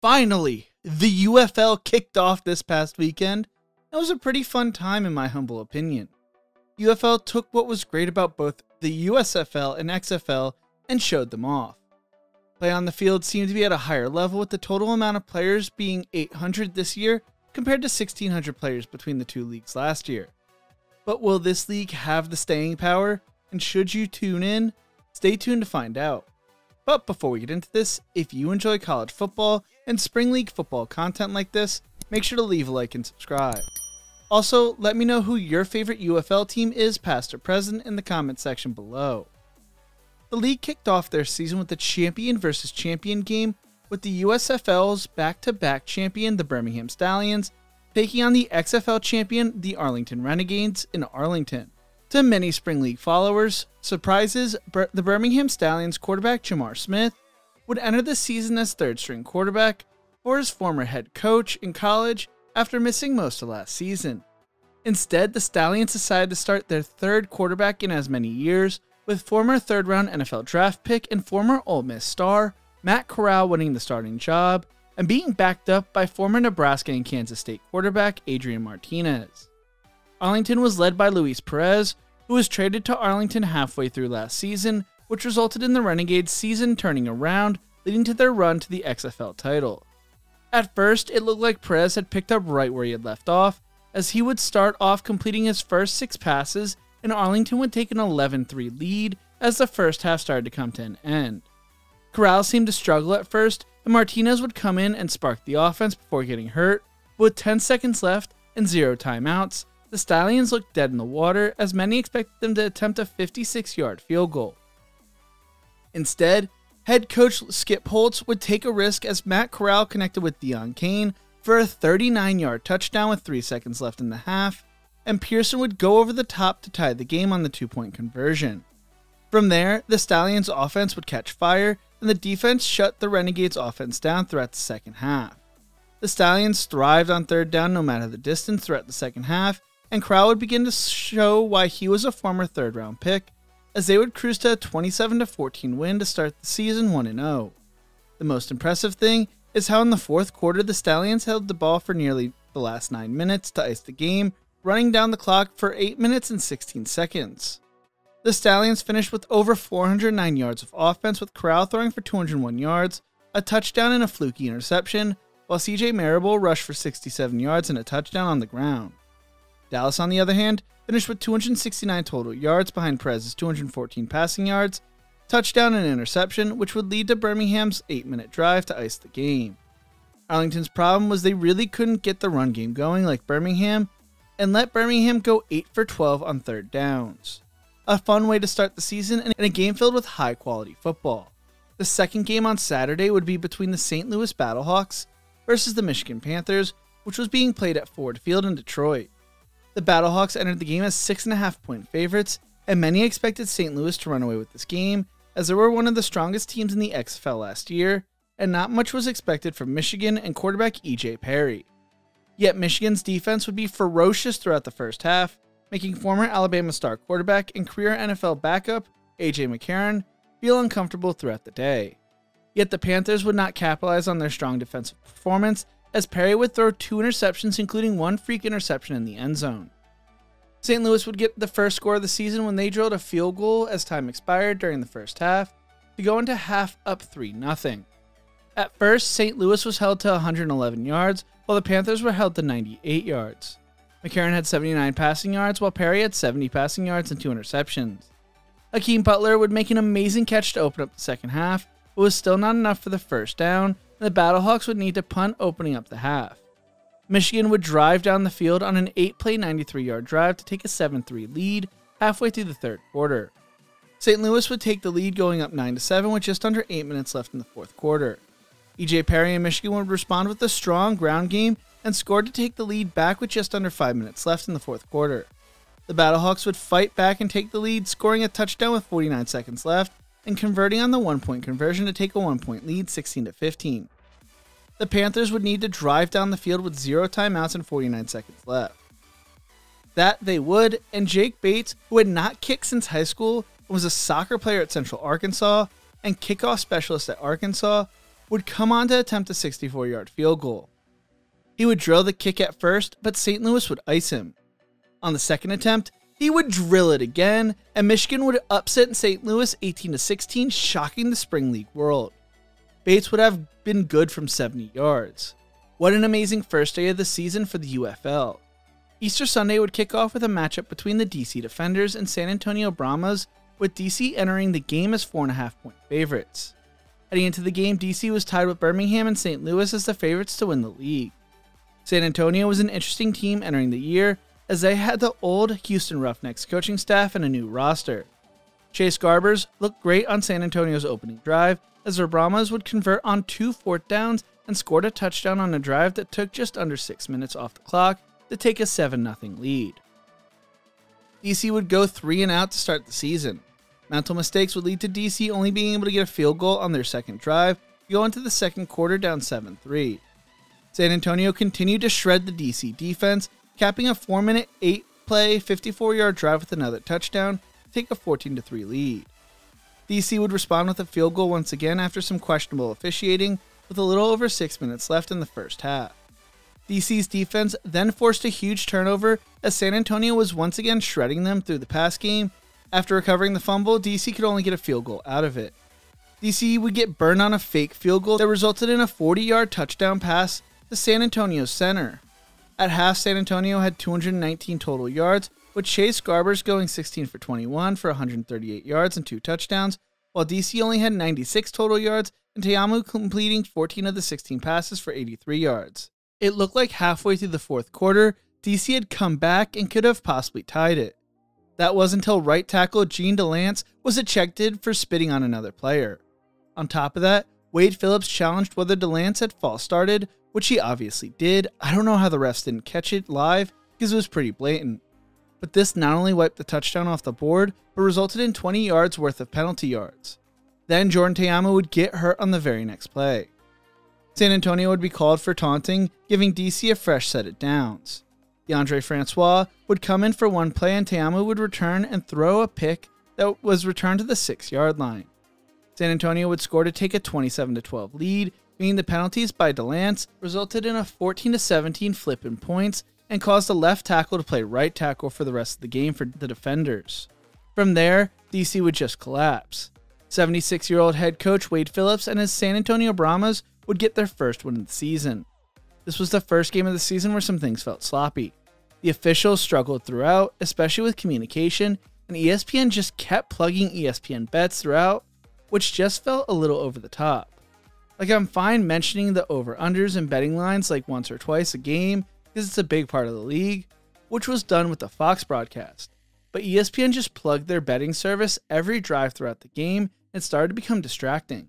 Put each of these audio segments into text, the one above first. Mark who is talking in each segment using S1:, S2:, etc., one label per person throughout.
S1: Finally, the UFL kicked off this past weekend. It was a pretty fun time in my humble opinion. UFL took what was great about both the USFL and XFL and showed them off. Play on the field seemed to be at a higher level, with the total amount of players being 800 this year compared to 1,600 players between the two leagues last year. But will this league have the staying power? And should you tune in? Stay tuned to find out. But before we get into this, if you enjoy college football and spring league football content like this, make sure to leave a like and subscribe. Also, let me know who your favorite UFL team is, past or present, in the comment section below. The league kicked off their season with the champion versus champion game, with the USFL's back-to-back champion, the Birmingham Stallions, taking on the XFL champion, the Arlington Renegades, in Arlington. To many spring league followers, surprises, the Birmingham Stallions quarterback Jamar Smith would enter the season as third-string quarterback for his former head coach in college after missing most of last season. Instead, the Stallions decided to start their third quarterback in as many years, with former third-round NFL draft pick and former Ole Miss star Matt Corral winning the starting job and being backed up by former Nebraska and Kansas State quarterback Adrian Martinez. Arlington was led by Luis Perez, who was traded to Arlington halfway through last season, which resulted in the Renegades' season turning around, leading to their run to the XFL title. At first, it looked like Perez had picked up right where he had left off, as he would start off completing his first 6 passes, and Arlington would take an 11-3 lead as the first half started to come to an end. Corral seemed to struggle at first, and Martinez would come in and spark the offense before getting hurt, but with 10 seconds left and 0 timeouts, the Stallions looked dead in the water, as many expected them to attempt a 56-yard field goal. Instead, head coach Skip Holtz would take a risk as Matt Corral connected with Deion Kane for a 39-yard touchdown with 3 seconds left in the half, and Pearson would go over the top to tie the game on the 2-point conversion. From there, the Stallions' offense would catch fire, and the defense shut the Renegades' offense down throughout the second half. The Stallions thrived on third down no matter the distance throughout the second half, and Corral would begin to show why he was a former third-round pick, as they would cruise to a 27-14 win to start the season 1-0. The most impressive thing is how in the fourth quarter the Stallions held the ball for nearly the last 9 minutes to ice the game, running down the clock for 8 minutes and 16 seconds. The Stallions finished with over 409 yards of offense, with Corral throwing for 201 yards, a touchdown and a fluky interception, while CJ Marable rushed for 67 yards and a touchdown on the ground. Dallas, on the other hand, finished with 269 total yards behind Perez's 214 passing yards, touchdown and interception, which would lead to Birmingham's 8-minute drive to ice the game. Arlington's problem was they really couldn't get the run game going like Birmingham, and let Birmingham go 8 for 12 on third downs. A fun way to start the season and a game filled with high-quality football. The second game on Saturday would be between the St. Louis Battlehawks versus the Michigan Panthers, which was being played at Ford Field in Detroit. The Battlehawks entered the game as 6.5-point favorites, and many expected St. Louis to run away with this game, as they were one of the strongest teams in the XFL last year, and not much was expected from Michigan and quarterback E.J. Perry. Yet Michigan's defense would be ferocious throughout the first half, making former Alabama star quarterback and career NFL backup A.J. McCarron feel uncomfortable throughout the day. Yet the Panthers would not capitalize on their strong defensive performance, as Perry would throw 2 interceptions, including 1 freak interception in the end zone. St. Louis would get the first score of the season when they drilled a field goal as time expired during the first half to go into half up 3-0. At first, St. Louis was held to 111 yards, while the Panthers were held to 98 yards. McCarron had 79 passing yards, while Perry had 70 passing yards and 2 interceptions. Hakeem Butler would make an amazing catch to open up the second half, but was still not enough for the first down, and the Battlehawks would need to punt opening up the half. Michigan would drive down the field on an 8-play 93-yard drive to take a 7-3 lead halfway through the third quarter. St. Louis would take the lead going up 9-7 with just under 8 minutes left in the fourth quarter. E.J. Perry and Michigan would respond with a strong ground game and scored to take the lead back with just under 5 minutes left in the fourth quarter. The Battlehawks would fight back and take the lead, scoring a touchdown with 49 seconds left and converting on the 1-point conversion to take a 1-point lead 16-15. The Panthers would need to drive down the field with 0 timeouts and 49 seconds left. That they would, and Jake Bates, who had not kicked since high school and was a soccer player at Central Arkansas and kickoff specialist at Arkansas, would come on to attempt a 64-yard field goal. He would drill the kick at first, but St. Louis would ice him. On the second attempt, he would drill it again, and Michigan would upset St. Louis 18-16, shocking the Spring League world. Bates would have been good from 70 yards. What an amazing first day of the season for the UFL. Easter Sunday would kick off with a matchup between the DC Defenders and San Antonio Brahmas, with DC entering the game as 4.5-point favorites. Heading into the game, DC was tied with Birmingham and St. Louis as the favorites to win the league. San Antonio was an interesting team entering the year, as they had the old Houston Roughnecks coaching staff and a new roster. Chase Garbers looked great on San Antonio's opening drive, as their Brahmas would convert on 2 fourth downs and scored a touchdown on a drive that took just under 6 minutes off the clock to take a 7-0 lead. DC would go 3 and out to start the season. Mental mistakes would lead to DC only being able to get a field goal on their second drive, to go into the second quarter down 7-3. San Antonio continued to shred the DC defense, capping a 4-minute, 8-play, 54-yard drive with another touchdown to take a 14-3 lead. DC would respond with a field goal once again after some questionable officiating, with a little over 6 minutes left in the first half. DC's defense then forced a huge turnover as San Antonio was once again shredding them through the pass game. After recovering the fumble, DC could only get a field goal out of it. DC would get burned on a fake field goal that resulted in a 40-yard touchdown pass to San Antonio's center. At half, San Antonio had 219 total yards, with Chase Garbers going 16 for 21 for 138 yards and 2 touchdowns, while DC only had 96 total yards and Teamu completing 14 of the 16 passes for 83 yards. It looked like halfway through the fourth quarter, DC had come back and could have possibly tied it. That was until right tackle Gene DeLance was ejected for spitting on another player. On top of that, Wade Phillips challenged whether DeLance had false started, which he obviously did. I don't know how the refs didn't catch it live because it was pretty blatant. But this not only wiped the touchdown off the board, but resulted in 20 yards worth of penalty yards. Then Jordan Teamu would get hurt on the very next play. San Antonio would be called for taunting, giving DC a fresh set of downs. DeAndre Francois would come in for one play and Teamu would return and throw a pick that was returned to the 6-yard line. San Antonio would score to take a 27-12 lead, meaning the penalties by DeLance resulted in a 14-17 flip in points and caused the left tackle to play right tackle for the rest of the game for the defenders. From there, DC would just collapse. 76-year-old head coach Wade Phillips and his San Antonio Brahmas would get their first win of the season. This was the first game of the season where some things felt sloppy. The officials struggled throughout, especially with communication, and ESPN just kept plugging ESPN bets throughout, which just felt a little over the top. Like, I'm fine mentioning the over-unders and betting lines like once or twice a game because it's a big part of the league, which was done with the Fox broadcast. But ESPN just plugged their betting service every drive throughout the game and started to become distracting.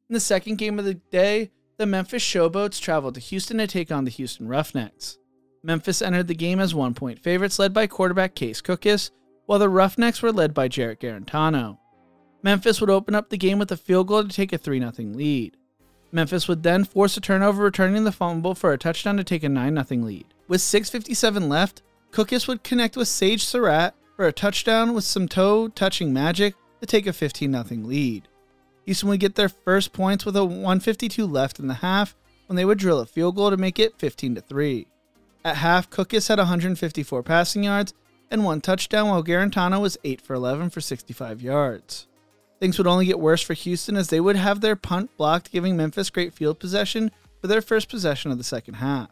S1: In the second game of the day, the Memphis Showboats traveled to Houston to take on the Houston Roughnecks. Memphis entered the game as 1-point favorites led by quarterback Case Cookus, while the Roughnecks were led by Jarrett Garantano. Memphis would open up the game with a field goal to take a 3-0 lead. Memphis would then force a turnover, returning the fumble for a touchdown to take a 9-0 lead. With 6:57 left, Cookus would connect with Sage Surratt for a touchdown with some toe-touching magic to take a 15-0 lead. Houston would get their first points with a 1:52 left in the half when they would drill a field goal to make it 15-3. At half, Cookus had 154 passing yards and 1 touchdown, while Garantano was 8 for 11 for 65 yards. Things would only get worse for Houston as they would have their punt blocked, giving Memphis great field possession for their first possession of the second half.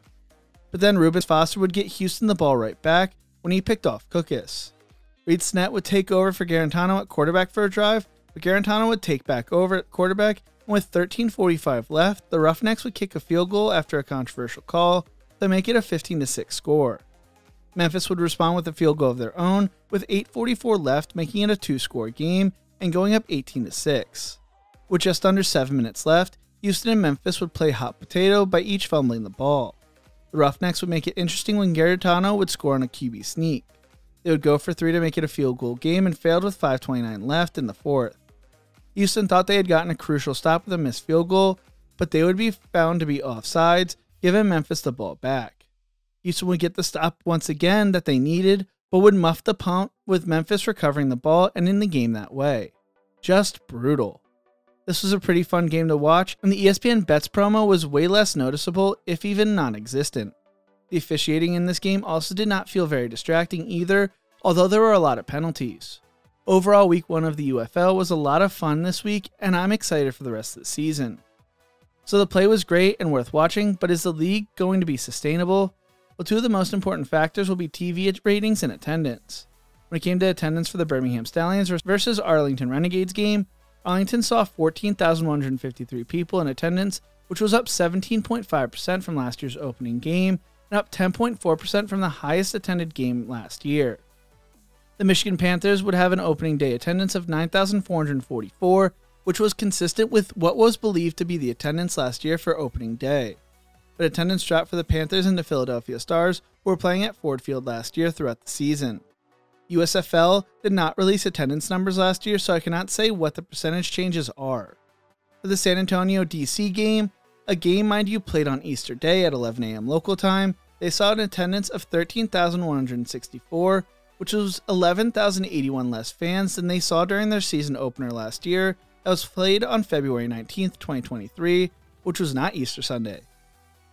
S1: But then Reuben Foster would get Houston the ball right back when he picked off Cookus. Reed Snett would take over for Garantano at quarterback for a drive, but Garantano would take back over at quarterback, and with 13:45 left, the Roughnecks would kick a field goal after a controversial call to make it a 15-6 score. Memphis would respond with a field goal of their own, with 8:44 left, making it a 2-score game and going up 18-6. With just under 7 minutes left, Houston and Memphis would play hot potato by each fumbling the ball. The Roughnecks would make it interesting when Garantano would score on a QB sneak. They would go for 3 to make it a field goal game and failed with 5:29 left in the fourth. Houston thought they had gotten a crucial stop with a missed field goal, but they would be found to be offsides, giving Memphis the ball back. Houston would get the stop once again that they needed, but would muff the punt with Memphis recovering the ball and in the game that way. Just brutal. This was a pretty fun game to watch, and the ESPN Bets promo was way less noticeable, if even non-existent. The officiating in this game also did not feel very distracting either, although there were a lot of penalties. Overall, week 1 of the UFL was a lot of fun this week, and I'm excited for the rest of the season. So the play was great and worth watching, but is the league going to be sustainable? Well, 2 of the most important factors will be TV ratings and attendance. When it came to attendance for the Birmingham Stallions versus Arlington Renegades game, Arlington saw 14,153 people in attendance, which was up 17.5% from last year's opening game and up 10.4% from the highest attended game last year. The Michigan Panthers would have an opening day attendance of 9,444, which was consistent with what was believed to be the attendance last year for opening day. But attendance dropped for the Panthers and the Philadelphia Stars, who were playing at Ford Field last year throughout the season. USFL did not release attendance numbers last year, so I cannot say what the percentage changes are. For the San Antonio DC game, a game mind you played on Easter Day at 11 a.m. local time, they saw an attendance of 13,164, which was 11,081 less fans than they saw during their season opener last year that was played on February 19th, 2023, which was not Easter Sunday.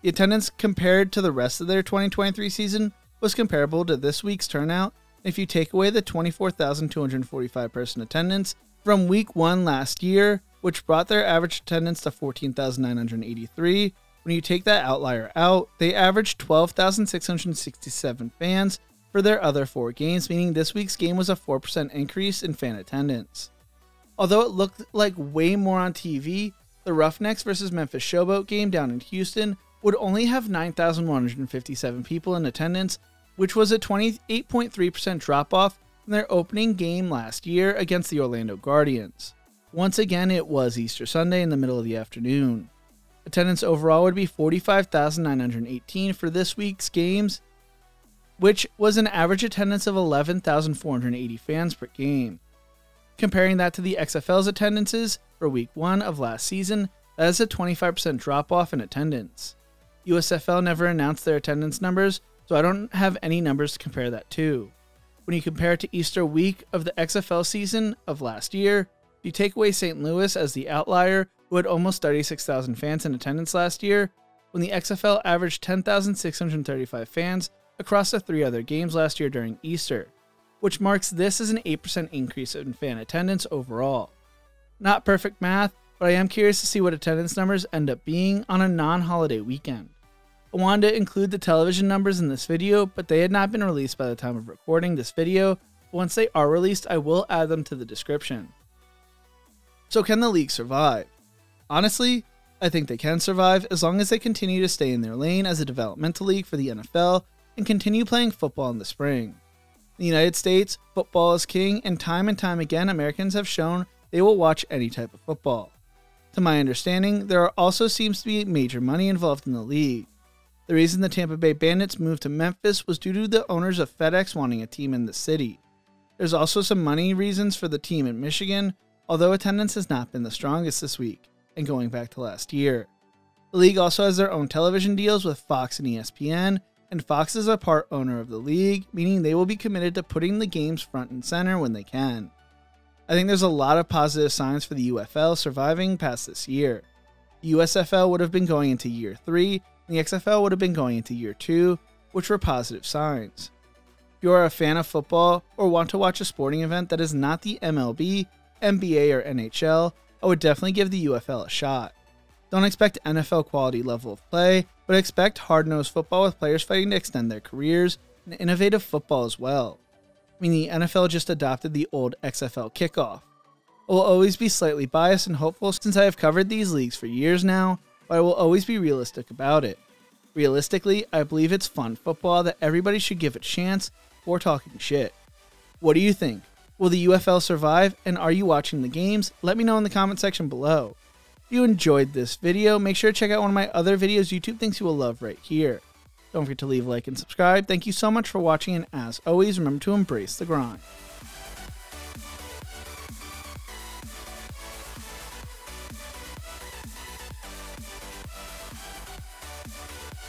S1: The attendance compared to the rest of their 2023 season was comparable to this week's turnout, and if you take away the 24,245 person attendance from week 1 last year, which brought their average attendance to 14,983, when you take that outlier out, they averaged 12,667 fans for their other 4 games, meaning this week's game was a 4% increase in fan attendance. Although it looked like way more on TV, the Roughnecks versus Memphis Showboat game down in Houston would only have 9,157 people in attendance, which was a 28.3% drop-off from their opening game last year against the Orlando Guardians. Once again, it was Easter Sunday in the middle of the afternoon. Attendance overall would be 45,918 for this week's games, which was an average attendance of 11,480 fans per game. Comparing that to the XFL's attendances for week 1 of last season, that is a 25% drop-off in attendance. USFL never announced their attendance numbers, so I don't have any numbers to compare that to. When you compare it to Easter week of the XFL season of last year, you take away St. Louis as the outlier, who had almost 36,000 fans in attendance last year, when the XFL averaged 10,635 fans across the 3 other games last year during Easter, which marks this as an 8% increase in fan attendance overall. Not perfect math, but I am curious to see what attendance numbers end up being on a non-holiday weekend. I wanted to include the television numbers in this video, but they had not been released by the time of recording this video. Once they are released, I will add them to the description. So can the league survive? Honestly, I think they can survive as long as they continue to stay in their lane as a developmental league for the NFL and continue playing football in the spring. In the United States, football is king, and time again, Americans have shown they will watch any type of football. To my understanding, there also seems to be major money involved in the league. The reason the Tampa Bay Bandits moved to Memphis was due to the owners of FedEx wanting a team in the city. There's also some money reasons for the team in Michigan, although attendance has not been the strongest this week, and going back to last year. The league also has their own television deals with Fox and ESPN, and Fox is a part owner of the league, meaning they will be committed to putting the games front and center when they can. I think there's a lot of positive signs for the UFL surviving past this year. The USFL would have been going into year 3, and the XFL would have been going into year 2, which were positive signs. If you are a fan of football or want to watch a sporting event that is not the MLB, NBA, or NHL, I would definitely give the UFL a shot. Don't expect NFL quality level of play, but expect hard-nosed football with players fighting to extend their careers, and innovative football as well. I mean, the NFL just adopted the old XFL kickoff. I will always be slightly biased and hopeful since I have covered these leagues for years now, but I will always be realistic about it. Realistically, I believe it's fun football that everybody should give a chance before talking shit. What do you think? Will the UFL survive, and are you watching the games? Let me know in the comment section below. If you enjoyed this video, make sure to check out one of my other videos YouTube thinks you will love right here. Don't forget to leave a like and subscribe. Thank you so much for watching, and as always, remember to embrace the grind.